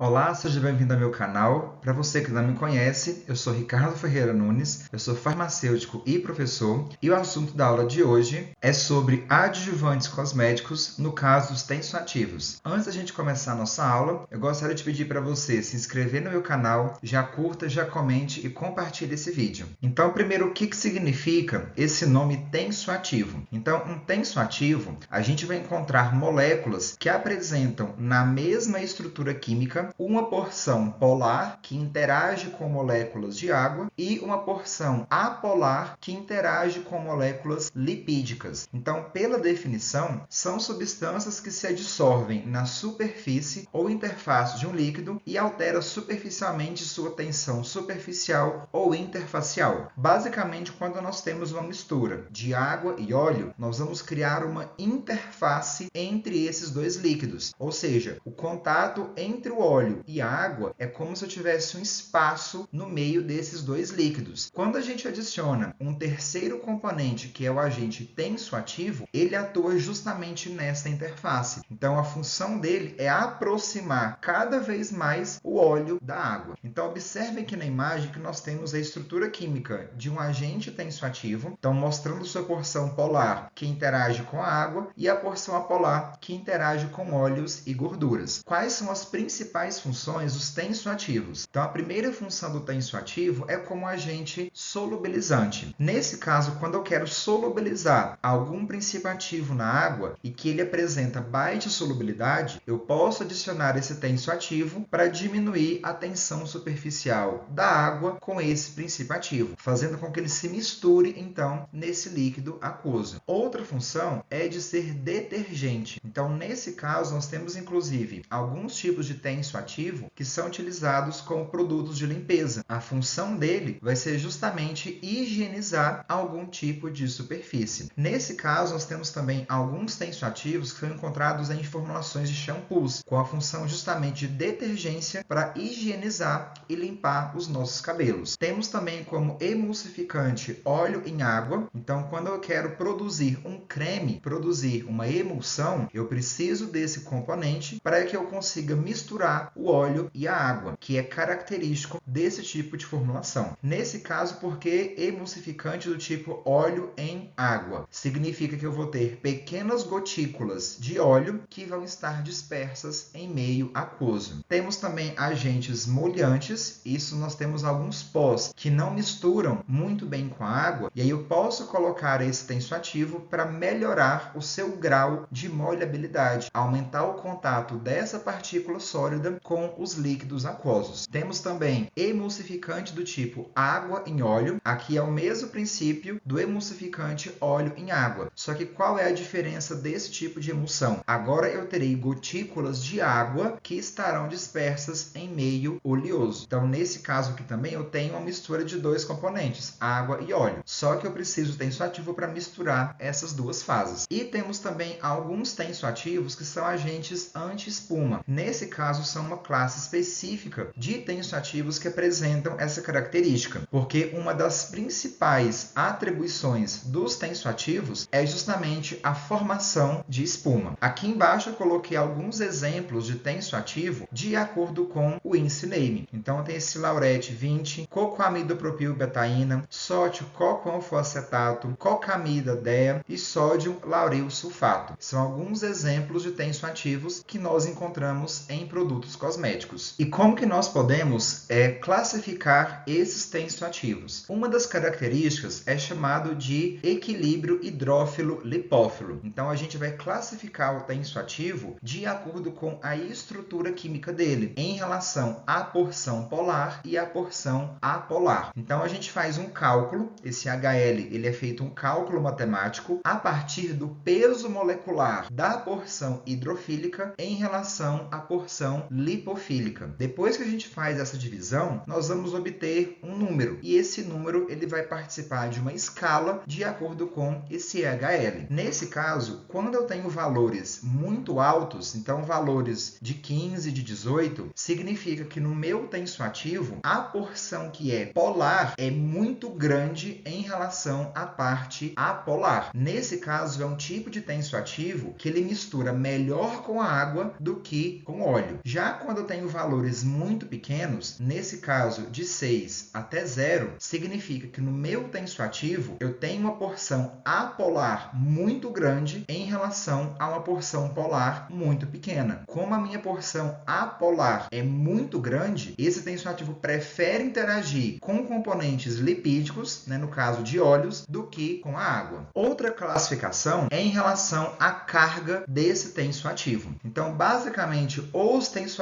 Olá, seja bem-vindo ao meu canal. Para você que não me conhece, eu sou Ricardo Ferreira Nunes, eu sou farmacêutico e professor, e o assunto da aula de hoje é sobre adjuvantes cosméticos no caso dos tensoativos. Antes da gente começar a nossa aula, eu gostaria de pedir para você se inscrever no meu canal, já curta, já comente e compartilhe esse vídeo. Então, primeiro, o que significa esse nome tensoativo? Então, um tensoativo, a gente vai encontrar moléculas que apresentam na mesma estrutura química uma porção polar que interage com moléculas de água e uma porção apolar que interage com moléculas lipídicas. Então, pela definição, são substâncias que se adsorvem na superfície ou interface de um líquido e alteram superficialmente sua tensão superficial ou interfacial. Basicamente, quando nós temos uma mistura de água e óleo, nós vamos criar uma interface entre esses dois líquidos, ou seja, o contato entre o óleo e a água é como se eu tivesse um espaço no meio desses dois líquidos. Quando a gente adiciona um terceiro componente, que é o agente tensoativo, ele atua justamente nessa interface. Então, a função dele é aproximar cada vez mais o óleo da água. Então, observem aqui na imagem que nós temos a estrutura química de um agente tensoativo, então mostrando sua porção polar, que interage com a água, e a porção apolar, que interage com óleos e gorduras. Quais são as principais funções dos tensoativos? Então, a primeira função do tensoativo é como agente solubilizante. Nesse caso, quando eu quero solubilizar algum princípio ativo na água e que ele apresenta baixa solubilidade, eu posso adicionar esse tensoativo para diminuir a tensão superficial da água com esse princípio ativo, fazendo com que ele se misture, então, nesse líquido aquoso. Outra função é de ser detergente. Então, nesse caso, nós temos, inclusive, alguns tipos de tensoativo que são utilizados como produtos de limpeza. A função dele vai ser justamente higienizar algum tipo de superfície. Nesse caso, nós temos também alguns tensoativos que foram encontrados em formulações de shampoos, com a função justamente de detergência para higienizar e limpar os nossos cabelos. Temos também como emulsificante óleo em água. Então, quando eu quero produzir um creme, produzir uma emulsão, eu preciso desse componente para que eu consiga misturar o óleo e a água, que é característico desse tipo de formulação. Nesse caso, porque emulsificante do tipo óleo em água? Significa que eu vou ter pequenas gotículas de óleo que vão estar dispersas em meio aquoso. Temos também agentes molhantes. Isso nós temos alguns pós que não misturam muito bem com a água, e aí eu posso colocar esse tensoativo para melhorar o seu grau de molhabilidade, aumentar o contato dessa partícula sólida com os líquidos aquosos. Temos também emulsificante do tipo água em óleo. Aqui é o mesmo princípio do emulsificante óleo em água. Só que qual é a diferença desse tipo de emulsão? Agora eu terei gotículas de água que estarão dispersas em meio oleoso. Então, nesse caso aqui também, eu tenho uma mistura de dois componentes, água e óleo. Só que eu preciso de tensoativo para misturar essas duas fases. E temos também alguns tensoativos que são agentes anti-espuma. Nesse caso, são uma classe específica de tensoativos que apresentam essa característica, porque uma das principais atribuições dos tensoativos é justamente a formação de espuma. Aqui embaixo eu coloquei alguns exemplos de tensoativo de acordo com o índice NAME. Então, tem esse laurete 20, cocoamidopropilbetaína, sódio cocoanfoacetato, cocamida DEA e sódio lauril sulfato. São alguns exemplos de tensoativos que nós encontramos em produtos cosméticos. E como que nós podemos classificar esses tensoativos? Uma das características é chamado de equilíbrio hidrófilo-lipófilo. Então, a gente vai classificar o tensoativo de acordo com a estrutura química dele, em relação à porção polar e à porção apolar. Então, a gente faz um cálculo. Esse HL ele é feito um cálculo matemático a partir do peso molecular da porção hidrofílica em relação à porção lipofílica. Depois que a gente faz essa divisão, nós vamos obter um número, e esse número ele vai participar de uma escala de acordo com esse HL. Nesse caso, quando eu tenho valores muito altos, então valores de 15, de 18, significa que no meu tensoativo, a porção que é polar é muito grande em relação à parte apolar. Nesse caso, é um tipo de tensoativo que ele mistura melhor com a água do que com óleo. Já Já quando eu tenho valores muito pequenos, nesse caso de 6 até 0, significa que no meu tensoativo eu tenho uma porção apolar muito grande em relação a uma porção polar muito pequena. Como a minha porção apolar é muito grande, esse tensoativo prefere interagir com componentes lipídicos, no caso de óleos, do que com a água. Outra classificação é em relação à carga desse tensoativo. Então, basicamente, os tensoativos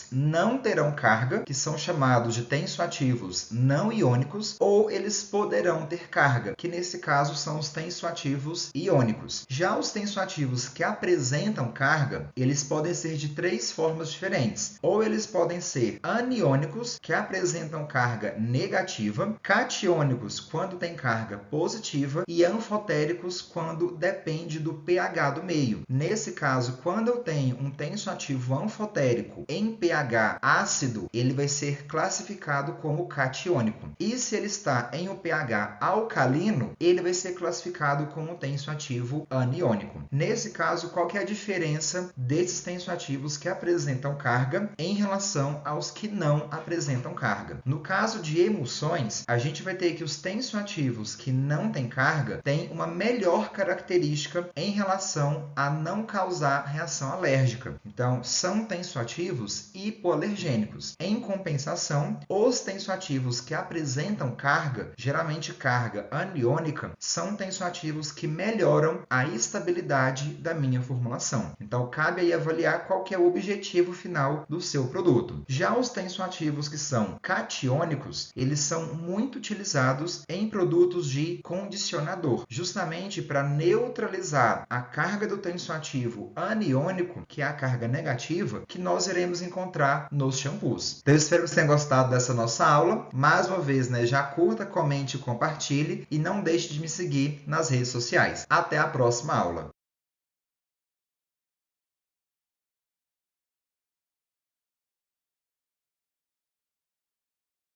não terão carga, que são chamados de tensoativos não iônicos, ou eles poderão ter carga, que nesse caso são os tensoativos iônicos. Já os tensoativos que apresentam carga, eles podem ser de 3 formas diferentes. Ou eles podem ser aniônicos, que apresentam carga negativa, catiônicos, quando tem carga positiva, e anfotéricos, quando depende do pH do meio. Nesse caso, quando eu tenho um tensoativo anfotérico em pH ácido, ele vai ser classificado como catiônico. E se ele está em um pH alcalino, ele vai ser classificado como tensoativo aniônico. Nesse caso, qual que é a diferença desses tensoativos que apresentam carga em relação aos que não apresentam carga? No caso de emulsões, a gente vai ter que os tensoativos que não têm carga têm uma melhor característica em relação a não causar reação alérgica. Então, são tensoativos hipoalergênicos. Em compensação, os tensoativos que apresentam carga, geralmente carga aniônica, são tensoativos que melhoram a estabilidade da minha formulação. Então, cabe aí avaliar qual que é o objetivo final do seu produto. Já os tensoativos que são catiônicos, eles são muito utilizados em produtos de condicionador, justamente para neutralizar a carga do tensoativo aniônico, que é a carga negativa, que nós iremos encontrar nos shampoos. Então, eu espero que você tenha gostado dessa nossa aula. Mais uma vez, já curta, comente, compartilhe e não deixe de me seguir nas redes sociais. Até a próxima aula!